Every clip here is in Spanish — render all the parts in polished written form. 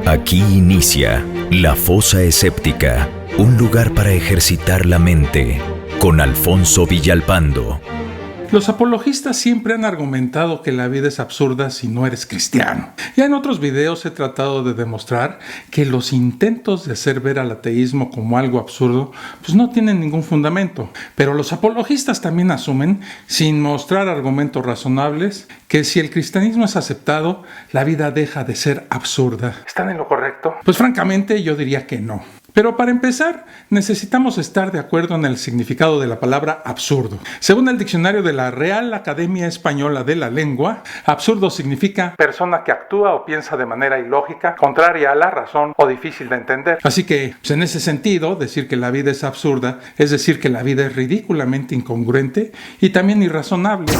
Aquí inicia La Fosa Escéptica, un lugar para ejercitar la mente, con Alfonso Villalpando. Los apologistas siempre han argumentado que la vida es absurda si no eres cristiano. Ya en otros videos he tratado de demostrar que los intentos de hacer ver al ateísmo como algo absurdo pues no tienen ningún fundamento. Pero los apologistas también asumen, sin mostrar argumentos razonables, que si el cristianismo es aceptado, la vida deja de ser absurda. ¿Están en lo correcto? Pues francamente yo diría que no. Pero para empezar, necesitamos estar de acuerdo en el significado de la palabra absurdo. Según el diccionario de la Real Academia Española de la Lengua, absurdo significa persona que actúa o piensa de manera ilógica, contraria a la razón o difícil de entender. Así que, pues en ese sentido, decir que la vida es absurda es decir que la vida es ridículamente incongruente y también irrazonable.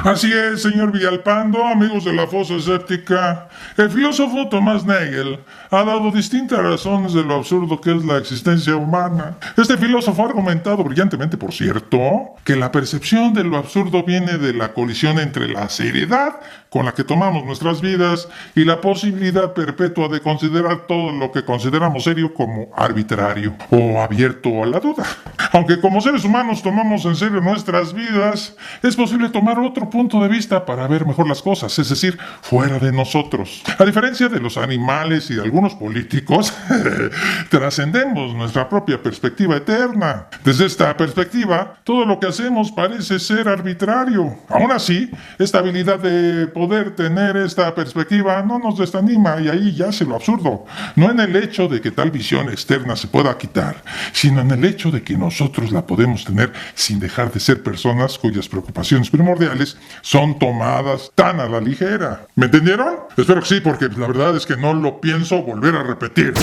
Así es, señor Villalpando, amigos de la Fosa Escéptica. El filósofo Tomás Nagel ha dado distintas razones de lo absurdo que es la existencia humana. Este filósofo ha argumentado brillantemente, por cierto, que la percepción de lo absurdo viene de la colisión entre la seriedad con la que tomamos nuestras vidas y la posibilidad perpetua de considerar todo lo que consideramos serio como arbitrario o abierto a la duda. Aunque como seres humanos tomamos en serio nuestras vidas, es posible tomar otro punto de vista para ver mejor las cosas, es decir, fuera de nosotros. A diferencia de los animales y de algunos políticos, trascendemos nuestra propia perspectiva eterna. Desde esta perspectiva, todo lo que hacemos parece ser arbitrario. Aún así, esta habilidad de poder tener esta perspectiva no nos desanima y ahí yace lo absurdo. No en el hecho de que tal visión externa se pueda quitar, sino en el hecho de que nosotros la podemos tener sin dejar de ser personas cuyas preocupaciones primordiales son tomadas tan a la ligera. ¿Me entendieron? Espero que sí, porque la verdad es que no lo pienso volver a repetir.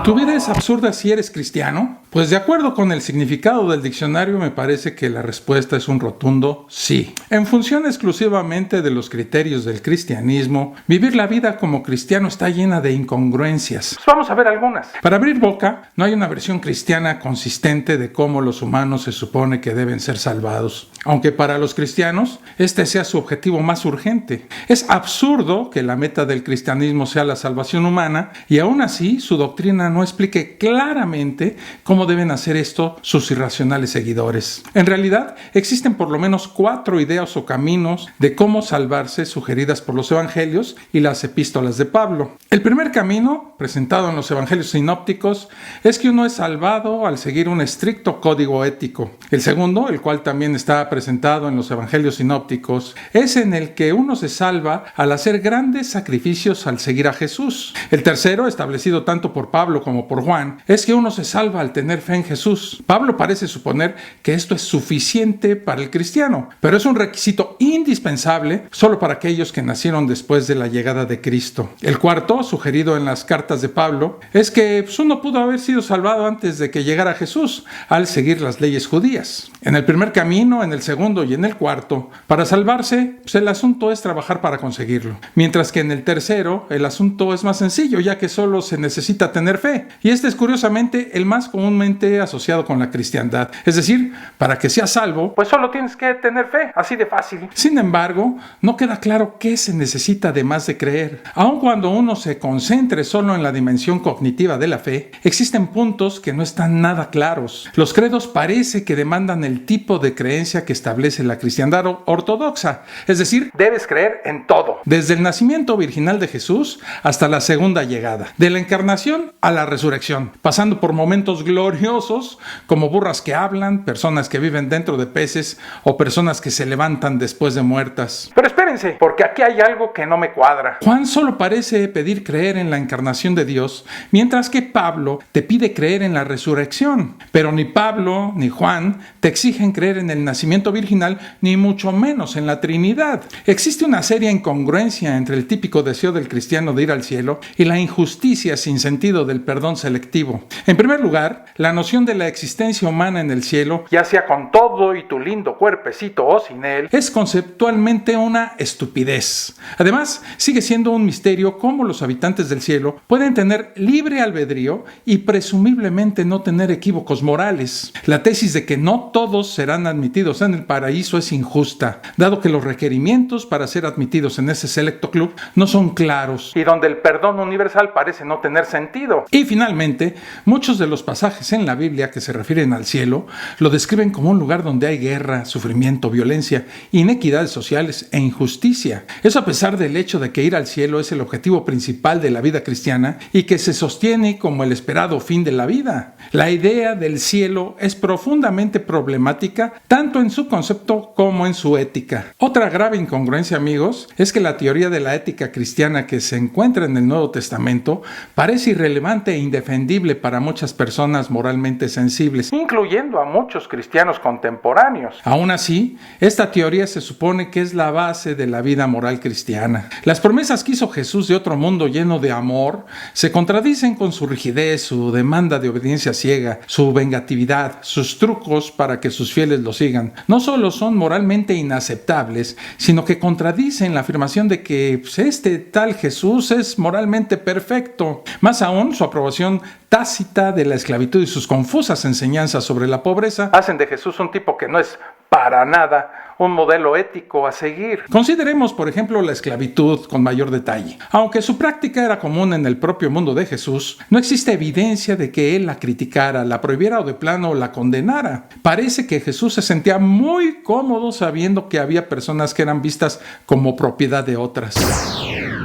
¿Tu vida es absurda si eres cristiano? Pues de acuerdo con el significado del diccionario me parece que la respuesta es un rotundo sí. En función exclusivamente de los criterios del cristianismo, vivir la vida como cristiano está llena de incongruencias. Pues vamos a ver algunas. Para abrir boca, no hay una versión cristiana consistente de cómo los humanos se supone que deben ser salvados, aunque para los cristianos este sea su objetivo más urgente. Es absurdo que la meta del cristianismo sea la salvación humana y aún así su doctrina no explique claramente cómo deben hacer esto sus irracionales seguidores. En realidad, existen por lo menos 4 ideas o caminos de cómo salvarse sugeridas por los evangelios y las epístolas de Pablo. El primer camino, presentado en los evangelios sinópticos, es que uno es salvado al seguir un estricto código ético. El segundo, el cual también está presentado en los evangelios sinópticos, es en el que uno se salva al hacer grandes sacrificios al seguir a Jesús. El tercero, establecido tanto por Pablo como por Juan, es que uno se salva al tener fe en Jesús. Pablo parece suponer que esto es suficiente para el cristiano, pero es un requisito indispensable solo para aquellos que nacieron después de la llegada de Cristo. El cuarto, sugerido en las cartas de Pablo, es que uno pudo haber sido salvado antes de que llegara Jesús al seguir las leyes judías. En el primer camino, en el segundo y en el cuarto, para salvarse, el asunto es trabajar para conseguirlo. Mientras que en el tercero, el asunto es más sencillo, ya que solo se necesita tener fe. Y este es curiosamente el más comúnmente asociado con la cristiandad. Es decir, para que seas salvo, pues solo tienes que tener fe, así de fácil. Sin embargo, no queda claro qué se necesita además de creer. Aun cuando uno se concentre solo en la dimensión cognitiva de la fe, existen puntos que no están nada claros. Los credos parece que demandan el tipo de creencia que establece la cristiandad ortodoxa. Es decir, debes creer en todo. Desde el nacimiento virginal de Jesús hasta la segunda llegada. De la encarnación a la resurrección, pasando por momentos gloriosos como burras que hablan, personas que viven dentro de peces o personas que se levantan después de muertas. Pero espérense, porque aquí hay algo que no me cuadra. Juan solo parece pedir creer en la encarnación de Dios, mientras que Pablo te pide creer en la resurrección. Pero ni Pablo ni Juan te exigen creer en el nacimiento virginal, ni mucho menos en la Trinidad. Existe una seria incongruencia entre el típico deseo del cristiano de ir al cielo y la injusticia sin sentido del perdón selectivo. En primer lugar, la noción de la existencia humana en el cielo, ya sea con todo y tu lindo cuerpecito o sin él, es conceptualmente una estupidez. Además, sigue siendo un misterio cómo los habitantes del cielo pueden tener libre albedrío y presumiblemente no tener equívocos morales. La tesis de que no todos serán admitidos en el paraíso es injusta, dado que los requerimientos para ser admitidos en ese selecto club no son claros y donde el perdón universal parece no tener sentido. Y finalmente, muchos de los pasajes en la Biblia que se refieren al cielo lo describen como un lugar donde hay guerra, sufrimiento, violencia, inequidades sociales e injusticia. Eso a pesar del hecho de que ir al cielo es el objetivo principal de la vida cristiana y que se sostiene como el esperado fin de la vida. La idea del cielo es profundamente problemática tanto en su concepto como en su ética. Otra grave incongruencia, amigos, es que la teoría de la ética cristiana que se encuentra en el Nuevo Testamento parece irrelevante e indefendible para muchas personas moralmente sensibles, incluyendo a muchos cristianos contemporáneos. Aún así, esta teoría se supone que es la base de la vida moral cristiana. Las promesas que hizo Jesús de otro mundo lleno de amor se contradicen con su rigidez, su demanda de obediencia ciega, su vengatividad, sus trucos para que sus fieles lo sigan. No solo son moralmente inaceptables, sino que contradicen la afirmación de que este tal Jesús es moralmente perfecto. Más aún, su aprobación tácita de la esclavitud y sus confusas enseñanzas sobre la pobreza hacen de Jesús un tipo que no es para nada un modelo ético a seguir. Consideremos, por ejemplo, la esclavitud con mayor detalle. Aunque su práctica era común en el propio mundo de Jesús, no existe evidencia de que él la criticara, la prohibiera o de plano la condenara. Parece que Jesús se sentía muy cómodo sabiendo que había personas que eran vistas como propiedad de otras.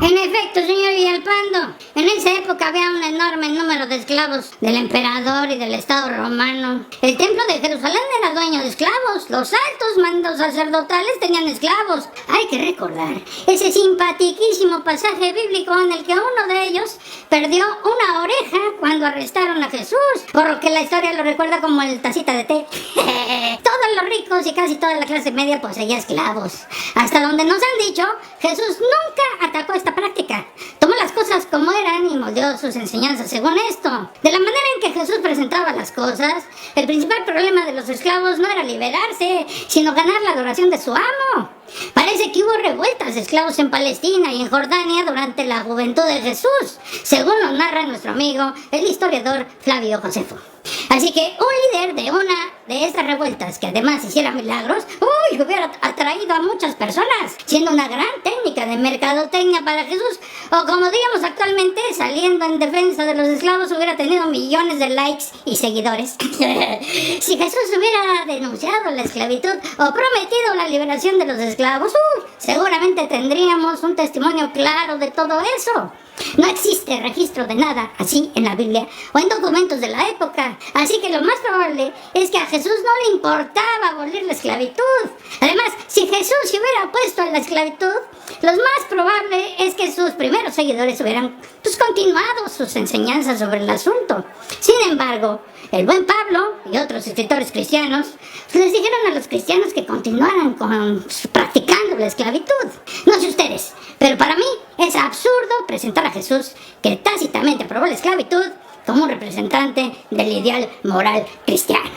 En efecto, señor Villalpando, en esa época había un enorme número de esclavos del emperador y del Estado romano. El templo de Jerusalén era dueño de esclavos. Los altos mandos sacerdotales tenían esclavos. Hay que recordar ese simpaticísimo pasaje bíblico en el que uno de ellos perdió una oreja cuando arrestaron a Jesús, por lo que la historia lo recuerda como el tacita de té. Todos los ricos y casi toda la clase media poseía esclavos. Hasta donde nos han dicho, Jesús nunca atacó esta práctica. Tomó las cosas como eran y moldeó sus enseñanzas según esto. De la manera en que Jesús presentaba las cosas, el principal problema de los esclavos no era liberarse, sino ganar la adoración de su amo. Parece que hubo revueltas de esclavos en Palestina y en Jordania durante la juventud de Jesús, según lo narra nuestro amigo, el historiador Flavio Josefo. Así que un líder de una de estas revueltas que además hiciera milagros, hubiera atraído a muchas personas, siendo una gran técnica de mercadotecnia para Jesús, o como digamos actualmente, saliendo en defensa de los esclavos, hubiera tenido millones de likes y seguidores. Si Jesús hubiera denunciado la esclavitud o prometido la liberación de los esclavos, seguramente tendríamos un testimonio claro de todo eso. No existe registro de nada así en la Biblia o en documentos de la época, así que lo más probable es que a Jesús no le importaba abolir la esclavitud. Además, si Jesús se hubiera opuesto a la esclavitud, lo más probable es que sus primeros seguidores hubieran continuado sus enseñanzas sobre el asunto. Sin embargo, el buen Pablo y otros escritores cristianos les dijeron a los cristianos que continuaran practicando la esclavitud. No sé ustedes, pero para mí es absurdo presentar a Jesús, que tácitamente aprobó la esclavitud, como un representante del ideal moral cristiano.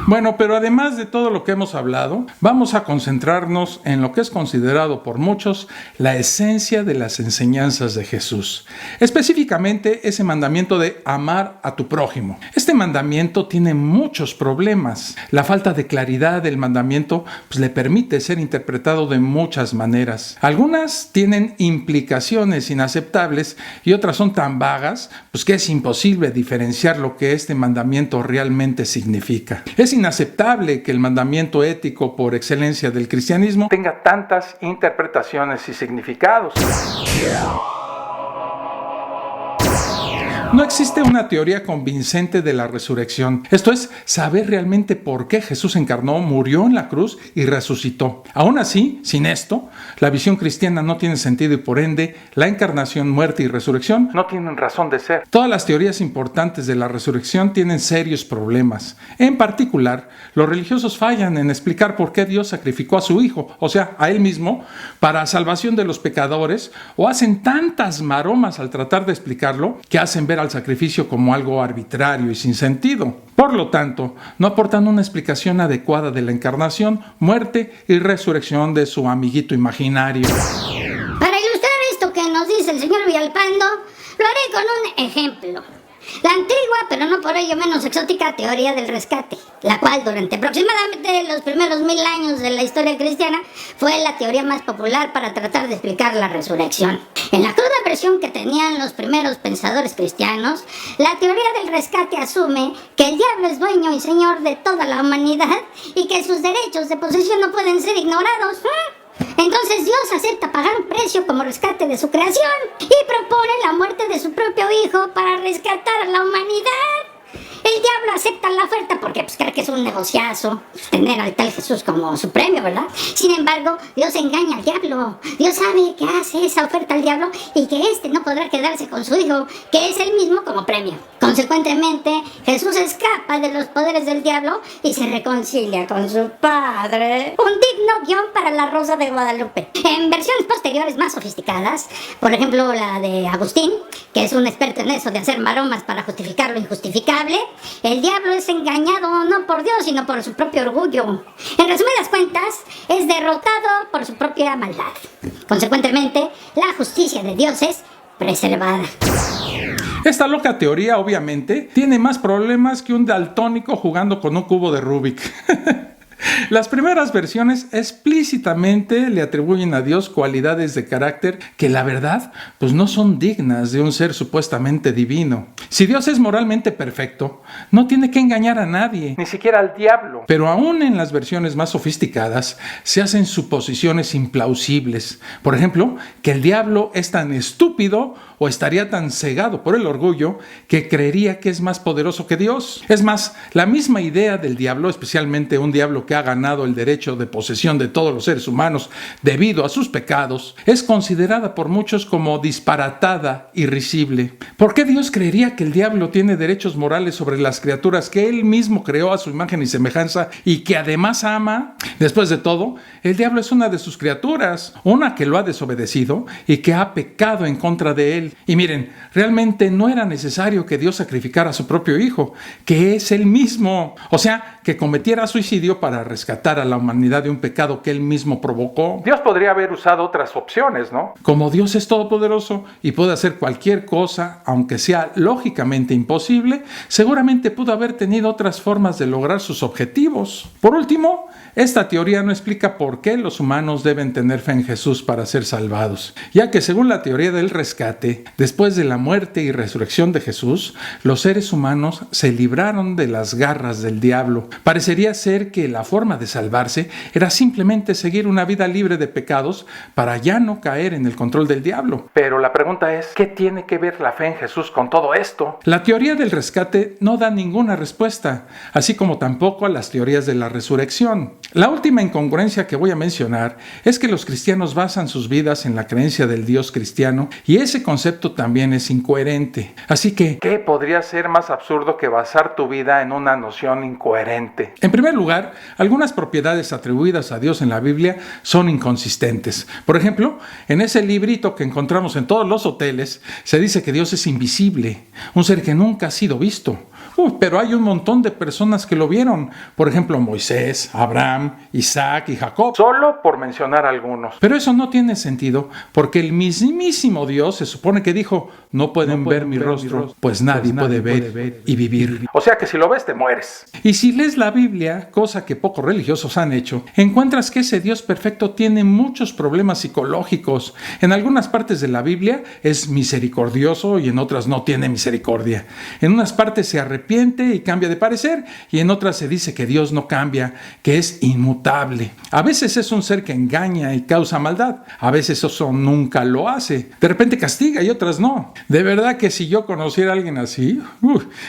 Bueno, pero además de todo lo que hemos hablado, vamos a concentrarnos en lo que es considerado por muchos la esencia de las enseñanzas de Jesús. Específicamente ese mandamiento de amar a tu prójimo. Este mandamiento tiene muchos problemas. La falta de claridad del mandamiento le permite ser interpretado de muchas maneras. Algunas tienen implicaciones inaceptables y otras son tan vagas que es imposible diferenciar lo que este mandamiento realmente significa. Es inaceptable que el mandamiento ético por excelencia del cristianismo tenga tantas interpretaciones y significados. No existe una teoría convincente de la resurrección. Esto es, saber realmente por qué Jesús encarnó, murió en la cruz y resucitó. Aún así, sin esto, la visión cristiana no tiene sentido y por ende, la encarnación, muerte y resurrección no tienen razón de ser. Todas las teorías importantes de la resurrección tienen serios problemas. En particular, los religiosos fallan en explicar por qué Dios sacrificó a su Hijo, o sea, a Él mismo, para salvación de los pecadores, o hacen tantas maromas al tratar de explicarlo que hacen ver al sacrificio como algo arbitrario y sin sentido. Por lo tanto, no aportan una explicación adecuada de la encarnación, muerte y resurrección de su amiguito imaginario. Para ilustrar esto que nos dice el señor Villalpando, lo haré con un ejemplo. La antigua, pero no por ello menos exótica, teoría del rescate, la cual durante aproximadamente los primeros 1000 años de la historia cristiana fue la teoría más popular para tratar de explicar la resurrección. En la cruda versión que tenían los primeros pensadores cristianos, la teoría del rescate asume que el diablo es dueño y señor de toda la humanidad y que sus derechos de posesión no pueden ser ignorados. Entonces Dios acepta pagar un precio como rescate de su creación y propone la muerte de su propio hijo para rescatar a la humanidad. El diablo acepta la oferta porque cree que es un negociazo tener al tal Jesús como su premio, ¿verdad? Sin embargo, Dios engaña al diablo. Dios sabe que hace esa oferta al diablo y que éste no podrá quedarse con su hijo, que es él mismo como premio. Consecuentemente, Jesús escapa de los poderes del diablo y se reconcilia con su padre. Un digno guión para la Rosa de Guadalupe. En versiones posteriores más sofisticadas, por ejemplo la de Agustín, que es un experto en eso de hacer maromas para justificar lo injustificable, el diablo es engañado no por Dios, sino por su propio orgullo. En resumidas cuentas, es derrotado por su propia maldad. Consecuentemente, la justicia de Dios es preservada. Esta loca teoría, obviamente, tiene más problemas que un daltónico jugando con un cubo de Rubik. Las primeras versiones explícitamente le atribuyen a Dios cualidades de carácter que la verdad pues no son dignas de un ser supuestamente divino. Si Dios es moralmente perfecto, no tiene que engañar a nadie, ni siquiera al diablo. Pero aún en las versiones más sofisticadas se hacen suposiciones implausibles. Por ejemplo, que el diablo es tan estúpido o estaría tan cegado por el orgullo que creería que es más poderoso que Dios. Es más, la misma idea del diablo, especialmente un diablo que ha ganado el derecho de posesión de todos los seres humanos debido a sus pecados, es considerada por muchos como disparatada y risible. ¿Por qué Dios creería que el diablo tiene derechos morales sobre las criaturas que él mismo creó a su imagen y semejanza y que además ama? Después de todo, el diablo es una de sus criaturas, una que lo ha desobedecido y que ha pecado en contra de él. Y miren, realmente no era necesario que Dios sacrificara a su propio hijo, que es él mismo, o sea, que cometiera suicidio para rescatar a la humanidad de un pecado que él mismo provocó. Dios podría haber usado otras opciones, ¿no? Como Dios es todopoderoso y puede hacer cualquier cosa, aunque sea lógicamente imposible, seguramente pudo haber tenido otras formas de lograr sus objetivos. Por último, esta teoría no explica por qué los humanos deben tener fe en Jesús para ser salvados, ya que según la teoría del rescate, después de la muerte y resurrección de Jesús, los seres humanos se libraron de las garras del diablo. Parecería ser que la forma de salvarse era simplemente seguir una vida libre de pecados para ya no caer en el control del diablo. Pero la pregunta es, ¿qué tiene que ver la fe en Jesús con todo esto? La teoría del rescate no da ninguna respuesta, así como tampoco a las teorías de la resurrección. La última incongruencia que voy a mencionar es que los cristianos basan sus vidas en la creencia del Dios cristiano y ese concepto también es incoherente. Así que, ¿qué podría ser más absurdo que basar tu vida en una noción incoherente? En primer lugar, algunas propiedades atribuidas a Dios en la Biblia son inconsistentes. Por ejemplo, en ese librito que encontramos en todos los hoteles, se dice que Dios es invisible, un ser que nunca ha sido visto. Pero hay un montón de personas que lo vieron. Por ejemplo, Moisés, Abraham, Isaac y Jacob. Solo por mencionar algunos. Pero eso no tiene sentido porque el mismísimo Dios se supone que dijo, no pueden ver mi rostro, pues nadie puede ver y vivir. O sea que si lo ves te mueres. Y si lees la Biblia, cosa que pocos religiosos han hecho, encuentras que ese Dios perfecto tiene muchos problemas psicológicos. En algunas partes de la Biblia es misericordioso y en otras no tiene misericordia. En unas partes se arrepiente y cambia de parecer, y en otras se dice que Dios no cambia, que es inmutable. A veces es un ser que engaña y causa maldad, a veces eso nunca lo hace. De repente castiga y otras no. De verdad que si yo conociera a alguien así,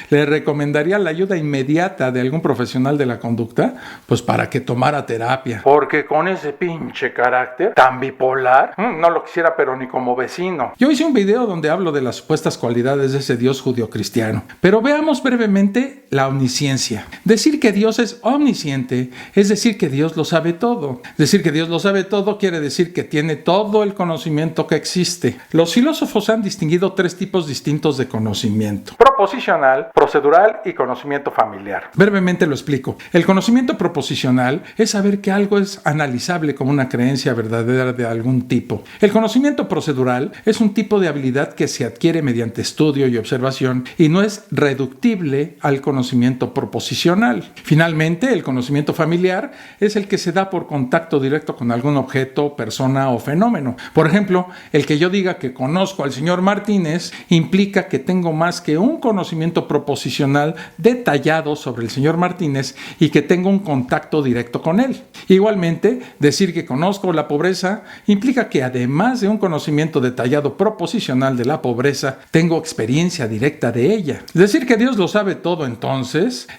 le recomendaría la ayuda inmediata de algún profesional de la conducta, pues para que tomara terapia. Porque con ese pinche carácter tan bipolar, no lo quisiera pero ni como vecino. Yo hice un video donde hablo de las supuestas cualidades de ese Dios judio-cristiano, pero veamos brevemente brevemente, la omnisciencia. Decir que Dios es omnisciente es decir que Dios lo sabe todo. Decir que Dios lo sabe todo quiere decir que tiene todo el conocimiento que existe. Los filósofos han distinguido 3 tipos distintos de conocimiento: proposicional, procedural y conocimiento familiar. Brevemente lo explico. El conocimiento proposicional es saber que algo es analizable como una creencia verdadera de algún tipo. El conocimiento procedural es un tipo de habilidad que se adquiere mediante estudio y observación y no es reductible al conocimiento proposicional. Finalmente, el conocimiento familiar es el que se da por contacto directo con algún objeto, persona o fenómeno. Por ejemplo, el que yo diga que conozco al señor Martínez implica que tengo más que un conocimiento proposicional detallado sobre el señor Martínez y que tengo un contacto directo con él. Igualmente, decir que conozco la pobreza implica que además de un conocimiento detallado proposicional de la pobreza, tengo experiencia directa de ella. Decir que Dios lo sabe todo entonces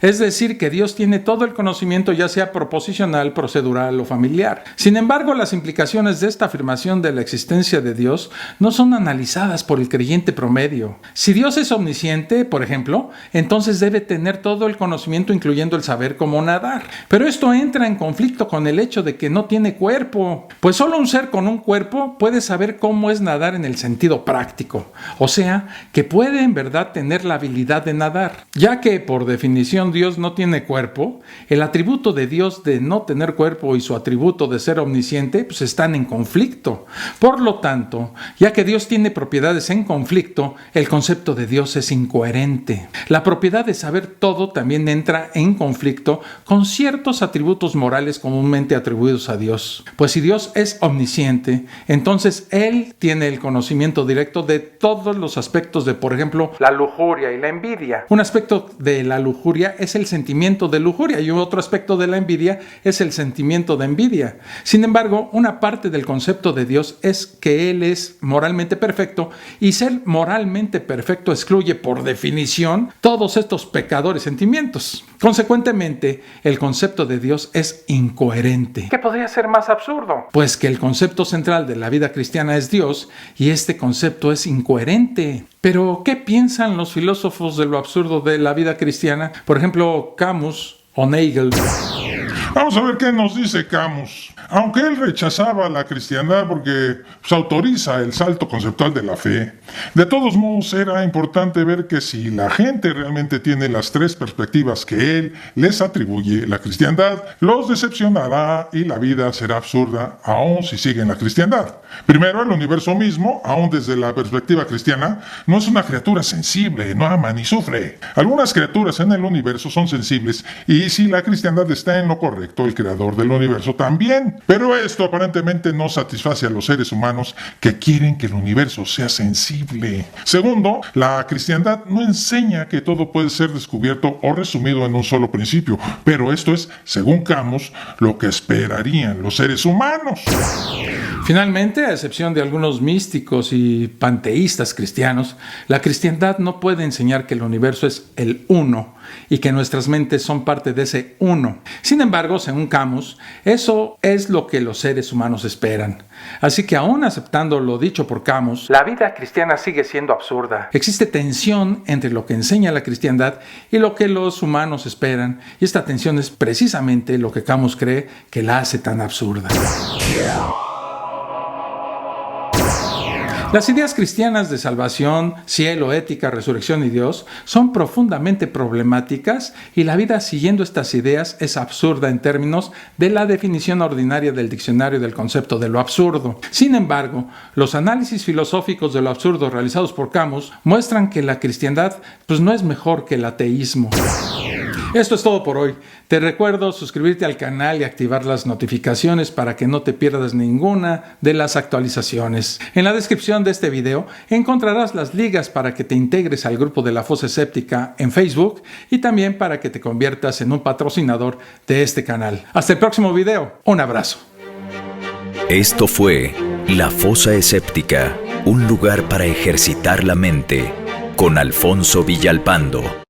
es decir que Dios tiene todo el conocimiento, ya sea proposicional, procedural o familiar. Sin embargo, las implicaciones de esta afirmación de la existencia de Dios no son analizadas por el creyente promedio. Si Dios es omnisciente, por ejemplo, entonces debe tener todo el conocimiento, incluyendo el saber cómo nadar. Pero esto entra en conflicto con el hecho de que no tiene cuerpo, pues solo un ser con un cuerpo puede saber cómo es nadar en el sentido práctico, o sea, que puede en verdad tener la habilidad de nadar. Ya que por definición Dios no tiene cuerpo, el atributo de Dios de no tener cuerpo y su atributo de ser omnisciente pues están en conflicto. Por lo tanto, ya que Dios tiene propiedades en conflicto, el concepto de Dios es incoherente. La propiedad de saber todo también entra en conflicto con ciertos atributos morales comúnmente atribuidos a Dios. Pues si Dios es omnisciente, entonces Él tiene el conocimiento directo de todos los aspectos de, por ejemplo, la lujuria y la envidia. Un aspecto de la lujuria es el sentimiento de lujuria y otro aspecto de la envidia es el sentimiento de envidia. Sin embargo, una parte del concepto de Dios es que Él es moralmente perfecto y ser moralmente perfecto excluye por definición todos estos pecadores sentimientos. Consecuentemente, el concepto de Dios es incoherente. ¿Qué podría ser más absurdo? Pues que el concepto central de la vida cristiana es Dios y este concepto es incoherente. Pero, ¿qué piensan los filósofos de lo absurdo de la vida cristiana? Por ejemplo, Camus o Nagel. Vamos a ver qué nos dice Camus. Aunque él rechazaba la cristiandad porque autoriza el salto conceptual de la fe, de todos modos era importante ver que si la gente realmente tiene las 3 perspectivas que él les atribuye, la cristiandad los decepcionará y la vida será absurda aun si siguen la cristiandad. Primero, el universo mismo, aun desde la perspectiva cristiana, no es una criatura sensible, no ama ni sufre. Algunas criaturas en el universo son sensibles y si la cristiandad está en lo correcto, el creador del universo también. Pero esto aparentemente no satisface a los seres humanos que quieren que el universo sea sensible. Segundo, la cristiandad no enseña que todo puede ser descubierto o resumido en un solo principio, pero esto es, según Camus, lo que esperarían los seres humanos. Finalmente, a excepción de algunos místicos y panteístas cristianos, la cristiandad no puede enseñar que el universo es el uno y que nuestras mentes son parte de ese uno. Sin embargo, según Camus, eso es lo que los seres humanos esperan. Así que aún aceptando lo dicho por Camus, la vida cristiana sigue siendo absurda. Existe tensión entre lo que enseña la cristiandad y lo que los humanos esperan, y esta tensión es precisamente lo que Camus cree que la hace tan absurda. Las ideas cristianas de salvación, cielo, ética, resurrección y Dios son profundamente problemáticas y la vida siguiendo estas ideas es absurda en términos de la definición ordinaria del diccionario del concepto de lo absurdo. Sin embargo, los análisis filosóficos de lo absurdo realizados por Camus muestran que la cristiandad no es mejor que el ateísmo. Esto es todo por hoy. Te recuerdo suscribirte al canal y activar las notificaciones para que no te pierdas ninguna de las actualizaciones. En la descripción de este video encontrarás las ligas para que te integres al grupo de La Fosa Escéptica en Facebook y también para que te conviertas en un patrocinador de este canal. Hasta el próximo video. Un abrazo. Esto fue La Fosa Escéptica, un lugar para ejercitar la mente, con Alfonso Villalpando.